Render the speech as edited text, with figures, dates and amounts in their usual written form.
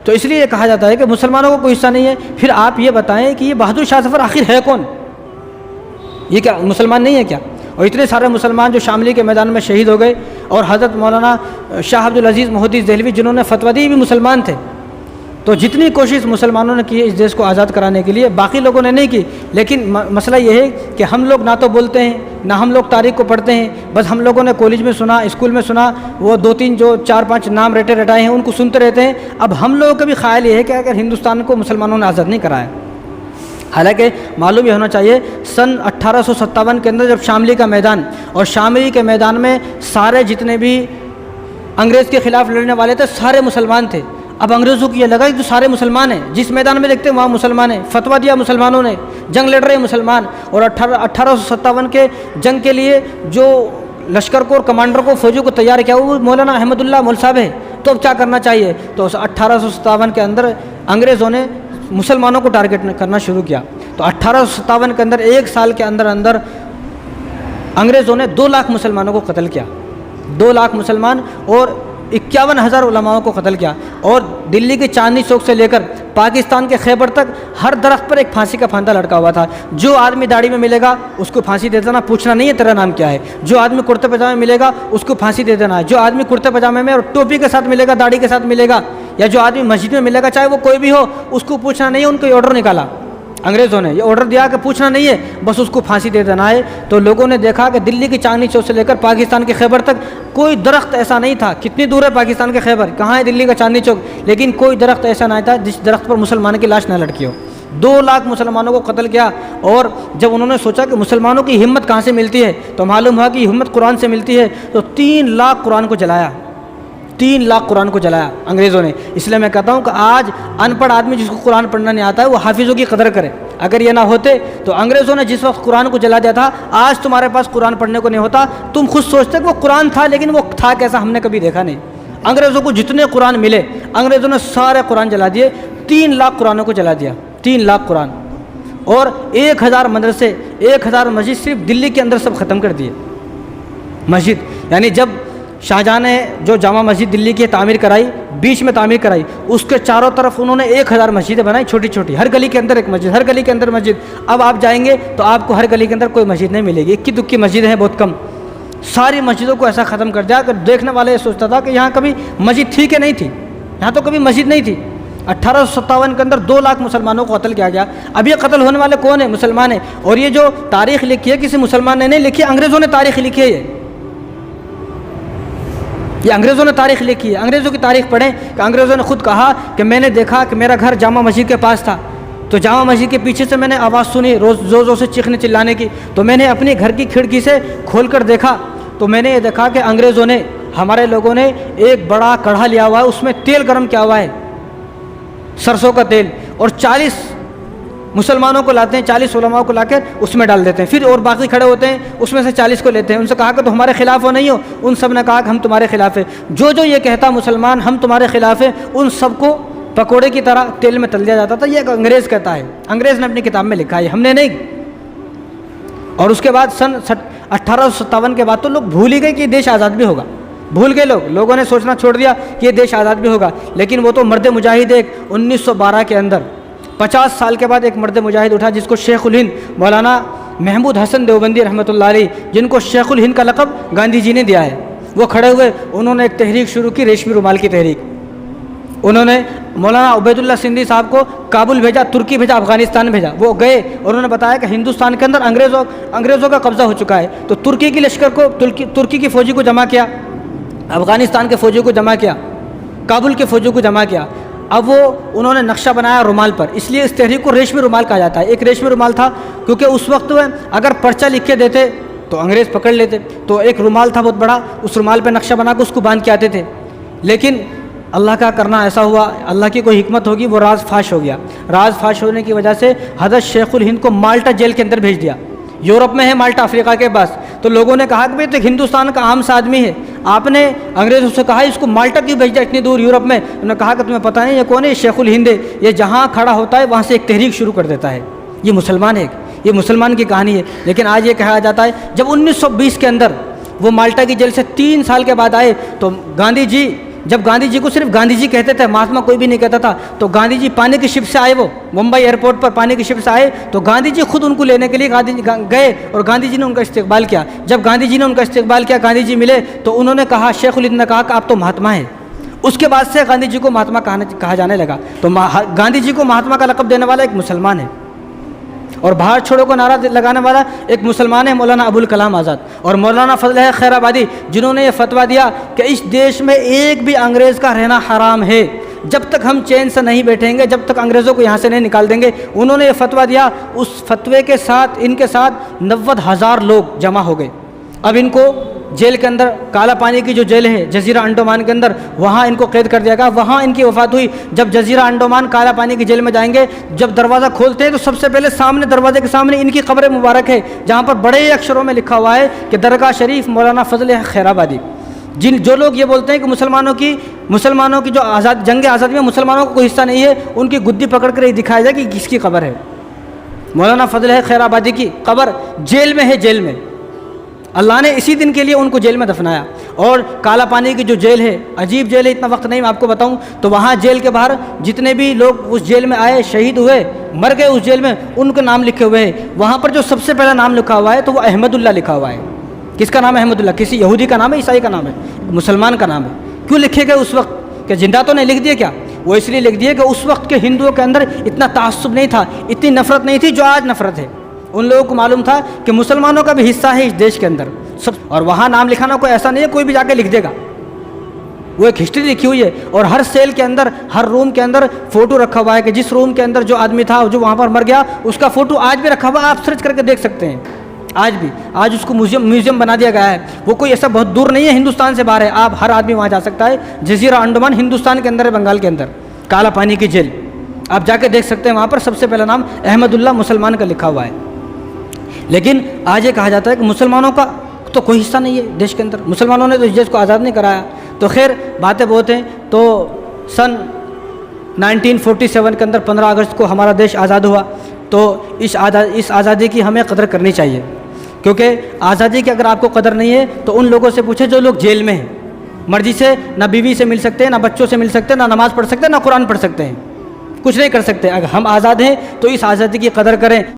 तो इसलिए ये कहा जाता है कि मुसलमानों को कोई हिस्सा नहीं है। फिर आप ये बताएं कि ये बहादुर शाह जफ़र आखिर है कौन? ये क्या मुसलमान नहीं है क्या? और इतने सारे मुसलमान जो शामली के मैदान में शहीद हो गए, और हज़रत मौलाना शाह अब्दुल अज़ीज़ मोहद्दिस देहलवी जिन्होंने फतवा दी भी मुसलमान थे। तो जितनी कोशिश मुसलमानों ने की है इस देश को आज़ाद कराने के लिए, बाकी लोगों ने नहीं की। लेकिन मसला ये है कि हम लोग ना तो बोलते हैं ना हम लोग तारीख़ को पढ़ते हैं, बस हम लोगों ने कॉलेज में सुना, स्कूल में सुना, वो 2-3 जो 4-5 नाम रटाए हैं उनको सुनते रहते हैं। अब हम लोगों का भी ख्याल ये है कि अगर हिंदुस्तान को मुसलमानों ने आज़ाद नहीं कराया, हालांकि मालूम ये होना चाहिए सन 1857 के अंदर जब शामली का मैदान, और शामली के मैदान में सारे जितने भी अंग्रेज़ के ख़िलाफ़ लड़ने वाले थे सारे मुसलमान थे। अब अंग्रेज़ों को ये लगा कि तो सारे मुसलमान हैं, जिस मैदान में देखते हैं वहाँ मुसलमान हैं, फतवा दिया मुसलमानों ने, जंग लड़ रहे मुसलमान। और 1857 के जंग के लिए जो लश्कर को और कमांडर को, फौजों को तैयार किया वो मौलाना अहमदुल्लाह मौल साहब है। तो अब क्या करना चाहिए? तो 1857 के अंदर अंग्रेज़ों ने मुसलमानों को टारगेट करना शुरू किया। तो 1857 के अंदर 1 साल के अंदर अंदर अंग्रेज़ों ने 2 लाख मुसलमानों को कत्ल किया, 2 लाख मुसलमान, और 51,000 उलमाओं को कत्ल किया। और दिल्ली के चांदनी चौक से लेकर पाकिस्तान के खैबर तक हर दरख्त पर एक फांसी का फंदा लटका हुआ था। जो आदमी दाढ़ी में मिलेगा उसको फांसी दे देना, पूछना नहीं है तेरा नाम क्या है। जो आदमी कुर्ते पजामे में मिलेगा उसको फांसी दे देना है। जो आदमी कुर्ते पजामे में और टोपी के साथ मिलेगा, दाढ़ी के साथ मिलेगा, या जो आदमी मस्जिद में मिलेगा, चाहे वो कोई भी हो, उसको पूछना नहीं है। उनको ऑर्डर निकाला, अंग्रेज़ों ने ये ऑर्डर दिया कि पूछना नहीं है, बस उसको फांसी दे देना है। तो लोगों ने देखा कि दिल्ली की चांदनी चौक से लेकर पाकिस्तान के खैबर तक कोई दरख्त ऐसा नहीं था। कितनी दूर है पाकिस्तान के खैबर, कहाँ है दिल्ली का चांदनी चौक, लेकिन कोई दरख्त ऐसा नहीं था जिस दरख्त पर मुसलमान की लाश न लटकी हो। 2 लाख मुसलमानों को कत्ल किया। और जब उन्होंने सोचा कि मुसलमानों की हिम्मत कहाँ से मिलती है, तो मालूम हुआ कि हिम्मत कुरान से मिलती है। तो 3 लाख कुरान को जलाया, 3 लाख कुरान को जलाया अंग्रेज़ों ने। इसलिए मैं कहता हूँ कि आज अनपढ़ आदमी जिसको कुरान पढ़ना नहीं आता है वो हाफिज़ों की कदर करे। अगर ये ना होते तो अंग्रेज़ों ने जिस वक्त कुरान को जला दिया था, आज तुम्हारे पास कुरान पढ़ने को नहीं होता। तुम खुद सोचते कि वो कुरान था, लेकिन वो था कैसा हमने कभी देखा नहीं। अंग्रेज़ों को जितने कुरान मिले अंग्रेज़ों ने सारे कुरान जला दिए। 3 लाख कुरानों को जला दिया, 3 लाख कुरान। और 1000 मदरसे, 1000 मस्जिद सिर्फ दिल्ली के अंदर सब ख़त्म कर दिए। मस्जिद यानी जब शाहजहाँ ने जो जामा मस्जिद दिल्ली की तामीर कराई, बीच में तामीर कराई, उसके चारों तरफ उन्होंने 1000 मस्जिदें बनाई, छोटी छोटी, हर गली के अंदर एक मस्जिद, हर गली के अंदर मस्जिद। अब आप जाएंगे तो आपको हर गली के अंदर कोई मस्जिद नहीं मिलेगी, इक्की दुक्की मस्जिदें हैं, बहुत कम। सारी मस्जिदों को ऐसा ख़त्म कर दिया कि देखने वाले ये सोचता था कि यहाँ कभी मस्जिद थी कि नहीं थी, यहाँ तो कभी मस्जिद नहीं थी। 1857 के अंदर 2 लाख मुसलमानों को कत्ल किया गया। अब ये कत्ल होने वाले कौन है? मुसलमान है। और ये जो तारीख़ लिखी है किसी मुसलमान ने नहीं लिखी, अंग्रेज़ों ने तारीख़ लिखी है। ये अंग्रेज़ों ने तारीख़ लिखी है। अंग्रेज़ों की तारीख़ पढ़ें कि अंग्रेज़ों ने खुद कहा कि मैंने देखा कि मेरा घर जामा मस्जिद के पास था, तो जामा मस्जिद के पीछे से मैंने आवाज़ सुनी रोज़ ज़ोर ज़ोर से चीखने चिल्लाने की। तो मैंने अपने घर की खिड़की से खोल कर देखा, तो मैंने ये देखा कि अंग्रेज़ों ने, हमारे लोगों ने एक बड़ा कढ़ा लिया हुआ है, उसमें तेल गर्म किया हुआ है, सरसों का तेल, और 40 मुसलमानों को लाते हैं, 40 उलमाओं को लाकर उसमें डाल देते हैं। फिर और बाकी खड़े होते हैं, उसमें से 40 को लेते हैं। उनसे कहा कि तो हमारे खिलाफ हो नहीं हो? उन सब ने कहा कि हम तुम्हारे खिलाफ है। जो जो ये कहता मुसलमान हम तुम्हारे खिलाफ है, उन सबको पकोड़े की तरह तेल में तल दिया जाता था। ये एक अंग्रेज़ कहता है, अंग्रेज़ ने अपनी किताब में लिखा है, हमने नहीं। और उसके बाद सन 1857 के बाद तो लोग भूल ही गए कि देश आज़ाद भी होगा, भूल गए लोगों ने सोचना छोड़ दिया कि ये देश आज़ाद भी होगा। लेकिन वो तो मर्द मुजाहिद एक 1912 के अंदर 50 साल के बाद एक मर्द मुजाहिद उठा जिसको शेखुल हिंद मौलाना महमूद हसन देवबंदी रहमतुल्लाह अलैह, जिनको शेखुल हिंद का लक़ब गांधी जी ने दिया है, वो खड़े हुए, उन्होंने एक तहरीक शुरू की, रेशमी रुमाल की तहरीक। उन्होंने मौलाना उबैदुल्लाह सिंधी साहब को काबुल भेजा, तुर्की भेजा, अफ़गानिस्तान भेजा। वो गए और उन्होंने बताया कि हिंदुस्तान के अंदर अंग्रेज़ों का कब्ज़ा हो चुका है। तो तुर्की की लश्कर को, तुर्की की फ़ौजी को जमा किया, अफ़गानिस्तान के फ़ौजियों को जमा किया, काबुल के फ़ौजियों को जमा किया। अब वो उन्होंने नक्शा बनाया रुमाल पर, इसलिए इस तहरीक को रेशमी रुमाल कहा जाता है। एक रेशमी रुमाल था क्योंकि उस वक्त अगर पर्चा लिख के देते तो अंग्रेज़ पकड़ लेते, तो एक रुमाल था बहुत बड़ा, उस रुमाल पर नक्शा बना कर उसको बांध के आते थे। लेकिन अल्लाह का करना ऐसा हुआ, अल्लाह की कोई हिकमत होगी, वो राज फाश हो गया। राज फाश होने की वजह से हज़रत शेखुल हिंद को माल्टा जेल के अंदर भेज दिया। यूरोप में है माल्टा, अफ्रीका के पास। तो लोगों ने कहा कि भाई तो हिंदुस्तान का आम सा आदमी है, आपने अंग्रेज़ों से कहा इसको माल्टा क्यों भेज दिया इतनी दूर यूरोप में? उन्होंने कहा कि तुम्हें पता नहीं ये कौन है? शेखुल हिंद है, ये जहाँ खड़ा होता है वहाँ से एक तहरीक शुरू कर देता है, ये मुसलमान है, ये मुसलमान की कहानी है। लेकिन आज ये कहा जाता है जब 1920 के अंदर वो माल्टा की जेल से 3 साल के बाद आए तो गांधी जी जब गांधी जी को सिर्फ गांधी जी कहते थे, महात्मा कोई भी नहीं कहता था। तो गांधी जी पानी की शिप से आए, वो मुंबई एयरपोर्ट पर पानी की शिप से आए, तो गांधी जी खुद उनको लेने के लिए गांधी जी गए और गांधी जी ने उनका इस्तकबाल किया। जब गांधी जी ने उनका इस्तकबाल किया, गांधी जी मिले, तो उन्होंने कहा, शेख उल हिंद ने कहा कि आप तो महात्मा हैं। उसके बाद से गांधी जी को महात्मा कहा जाने लगा। तो गांधी जी को महात्मा का लक़ब देने वाला एक मुसलमान है, और भारत छोड़ो को नारा लगाने वाला एक मुसलमान है, मौलाना अबुल कलाम आज़ाद और मौलाना फजल है खैराबादी, जिन्होंने ये फतवा दिया कि इस देश में एक भी अंग्रेज़ का रहना हराम है। जब तक हम चैन से नहीं बैठेंगे, जब तक अंग्रेज़ों को यहाँ से नहीं निकाल देंगे। उन्होंने ये फतवा दिया। उस फतवे के साथ इनके साथ 90,000 लोग जमा हो गए। अब इनको जेल के अंदर, काला पानी की जो जेल है जजीरा अंडोमान के अंदर, वहाँ इनको कैद कर दिया गया। वहाँ इनकी वफ़ात हुई। जब जजीरा अंडोमान काला पानी की जेल में जाएंगे, जब दरवाज़ा खोलते हैं तो सबसे पहले सामने, दरवाजे के सामने इनकी कब्र मुबारक है, जहाँ पर बड़े अक्षरों में लिखा हुआ है कि दरगाह शरीफ मौलाना फजल खैराबादी। जो लोग ये बोलते हैं कि मुसलमानों की जो जंग आज़ादी में मुसलमानों का कोई हिस्सा नहीं है, उनकी गुद्दी पकड़ कर ये दिखाया जाए कि किसकी कब्र है। मौलाना फजल खैराबादी की कब्र जेल में है, जेल में। अल्लाह ने इसी दिन के लिए उनको जेल में दफनाया। और काला पानी की जो जेल है, अजीब जेल है, इतना वक्त नहीं मैं आपको बताऊं। तो वहाँ जेल के बाहर जितने भी लोग उस जेल में आए, शहीद हुए, मर गए उस जेल में, उनके नाम लिखे हुए हैं। वहाँ पर जो सबसे पहला नाम लिखा हुआ है तो वो अहमदुल्ला लिखा हुआ है। किसका नाम है अहमदुल्ला? किसी यहूदी का नाम है, ईसाई का नाम है, मुसलमान का नाम है। क्यों लिखे गए उस वक्त? कि जिंदा तो नहीं लिख दिए क्या? वो इसलिए लिख दिए कि उस वक्त के हिंदुओं के अंदर इतना तासुब नहीं था, इतनी नफरत नहीं थी जो आज नफरत है। उन लोगों को मालूम था कि मुसलमानों का भी हिस्सा है इस देश के अंदर सब। और वहाँ नाम लिखाना कोई ऐसा नहीं है कोई भी जाके लिख देगा, वो एक हिस्ट्री लिखी हुई है। और हर सेल के अंदर, हर रूम के अंदर फ़ोटो रखा हुआ है कि जिस रूम के अंदर जो आदमी था, जो वहाँ पर मर गया, उसका फ़ोटो आज भी रखा हुआ है। आप सर्च करके देख सकते हैं, आज भी। आज उसको म्यूज़ियम बना दिया गया है। वो कोई ऐसा बहुत दूर नहीं है, हिंदुस्तान से बाहर है, आप हर आदमी वहाँ जा सकता है। जजीरा अंडमान हिंदुस्तान के अंदर है, बंगाल के अंदर, काला पानी की जेल। आप जाके देख सकते हैं, वहाँ पर सबसे पहला नाम अहमदुल्ला मुसलमान का लिखा हुआ है। लेकिन आज ये कहा जाता है कि मुसलमानों का तो कोई हिस्सा नहीं है देश के अंदर, मुसलमानों ने तो इस देश को आज़ाद नहीं कराया। तो खैर बातें बहुत हैं। तो सन 1947 के अंदर 15 अगस्त को हमारा देश आज़ाद हुआ। तो इस आज़ादी की हमें कदर करनी चाहिए, क्योंकि आज़ादी की अगर आपको कदर नहीं है तो उन लोगों से पूछे जो लोग जेल में हैं, मर्जी से ना बीवी से मिल सकते हैं, ना बच्चों से मिल सकते हैं, ना नमाज़ पढ़ सकते हैं, ना कुरान पढ़ सकते हैं, कुछ नहीं कर सकते। अगर हम आज़ाद हैं तो इस आज़ादी की कदर करें।